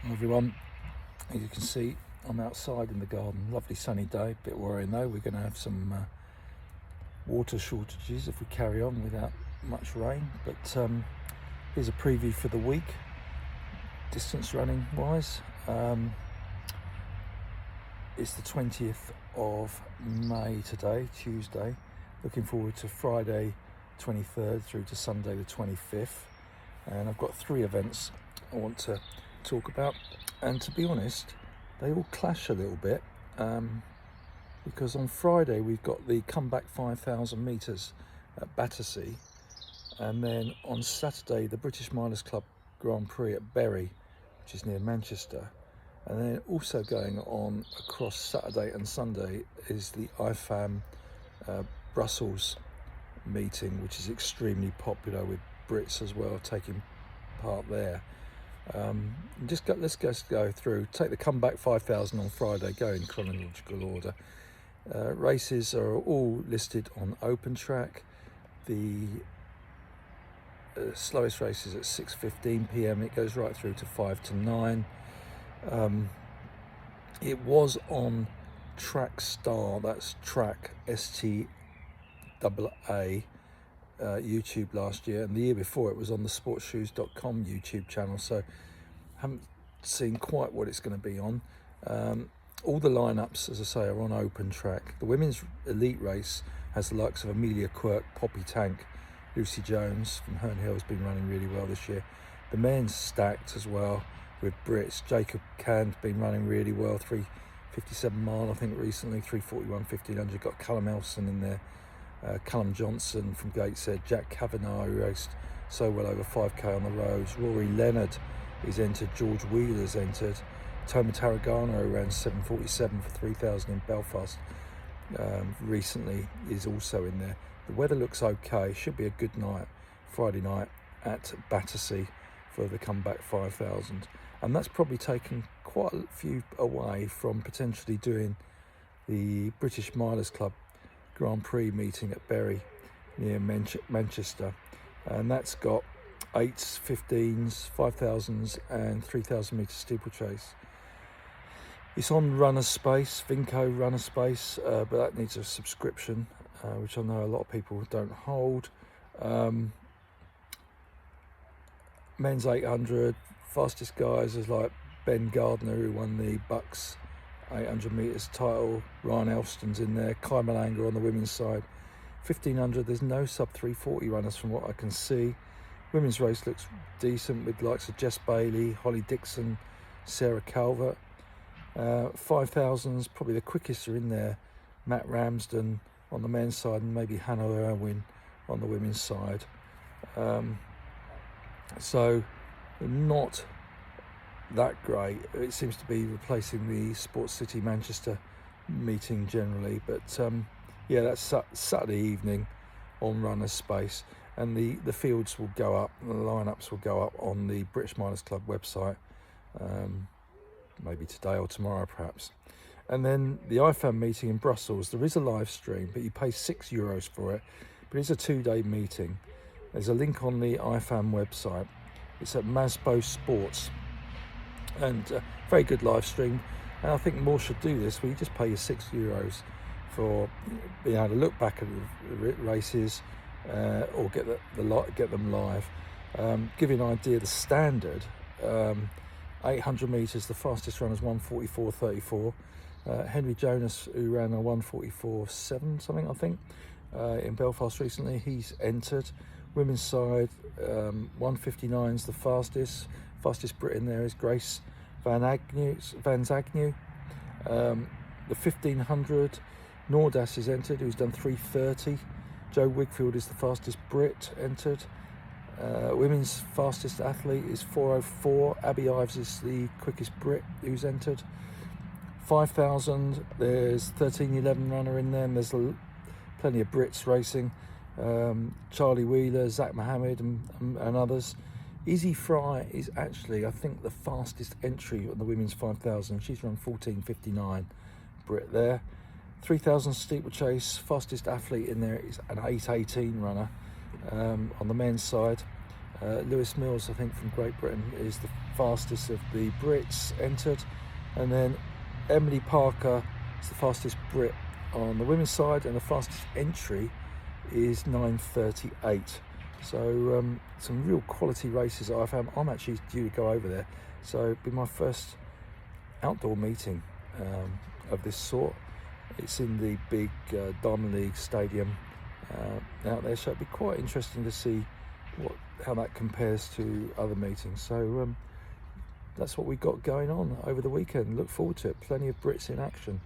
Hi everyone, as you can see I'm outside in the garden, lovely sunny day, bit worrying though, we're going to have some water shortages if we carry on without much rain, but here's a preview for the week, distance running wise. It's the 20th of May today, Tuesday, looking forward to Friday 23rd through to Sunday the 25th, and I've got 3 events I want to talk about, and to be honest they all clash a little bit, because on Friday we've got the comeback 5,000 metres at Battersea, and then on Saturday the British Milers Club Grand Prix at Bury, which is near Manchester, and then also going on across Saturday and Sunday is the IFAM Brussels meeting, which is extremely popular with Brits as well taking part there. Let's go through, take the comeback 5,000 on Friday, go in chronological order. Races are all listed on Open Track. The slowest race is at 6:15 p.m. It goes right through to 5 to 9. It was on Track Star, that's Track STAA, YouTube last year, and the year before it was on the sportshoes.com YouTube channel, so haven't seen quite what it's going to be on. All the lineups, as I say, are on Open Track. The women's elite race has the likes of Amelia Quirk, Poppy Tank, Lucy Jones from Herne Hill has been running really well this year. The men's stacked as well with Brits. Jacob Cann's been running really well, 3:57 mile I think recently, 3:41 1500. Got Callum Elson in there, Callum Johnson from Gateshead, Jack Kavanagh, who raced so well over 5k on the roads. Rory Leonard is entered, George Wheeler's entered, Toma Tarragona, who ran 7:47 for 3,000 in Belfast recently, is also in there. The weather looks okay, should be a good night Friday night at Battersea for the comeback 5,000, and that's probably taken quite a few away from potentially doing the British Milers Club Grand Prix meeting at Bury near Manchester, and that's got 8s, 15s, 5,000s and 3,000 metre steeplechase. It's on Runner Space, Vinco Runner Space, but that needs a subscription, which I know a lot of people don't hold. Men's 800, fastest guys is like Ben Gardner, who won the Bucks 800 metres title. Ryan Elston's in there. Kai Malanga on the women's side. 1500, there's no sub 340 runners from what I can see. Women's race looks decent with likes of Jess Bailey, Holly Dixon, Sarah Calvert. 5000s, probably the quickest are in there. Matt Ramsden on the men's side and maybe Hannah Irwin on the women's side. So not that great. It seems to be replacing the Sports City Manchester meeting generally, but yeah, that's Saturday evening on Runner Space, and the fields will go up, the lineups will go up on the British Milers Club website, maybe today or tomorrow perhaps. And then the IFAM meeting in Brussels, there is a live stream, but you pay €6 for it, but it's a 2-day meeting. There's a link on the IFAM website. It's at Masbo Sports, and very good live stream, and I think more should do this, where you just pay your €6 for being able to look back at the races, or get them live. Give you an idea, the standard 800 metres, the fastest runner is 1:44.34. Henry Jonas, who ran a 1:44.7 something I think in Belfast recently, he's entered. Women's side, 1:59 is the fastest Brit in there is Grace Van Zagnew. The 1500, Nordas is entered, who's done 3:30. Joe Wigfield is the fastest Brit entered. Women's fastest athlete is 4:04. Abby Ives is the quickest Brit who's entered. 5,000, there's 13:11 runner in there, and there's plenty of Brits racing. Charlie Wheeler, Zach Mohammed and others. Izzy Fry is actually, I think, the fastest entry on the women's 5,000. She's run 14:59 Brit there. 3,000 steeplechase, fastest athlete in there is an 8:18 runner. On the men's side, Lewis Mills, I think, from Great Britain is the fastest of the Brits entered, and then Emily Parker is the fastest Brit on the women's side, and the fastest entry is 9:38. So some real quality races I found. I'm actually due to go over there, so it'll be my first outdoor meeting of this sort. It's in the big Diamond League Stadium out there, so it'd be quite interesting to see how that compares to other meetings. So that's what we got going on over the weekend. Look forward to it. Plenty of Brits in action.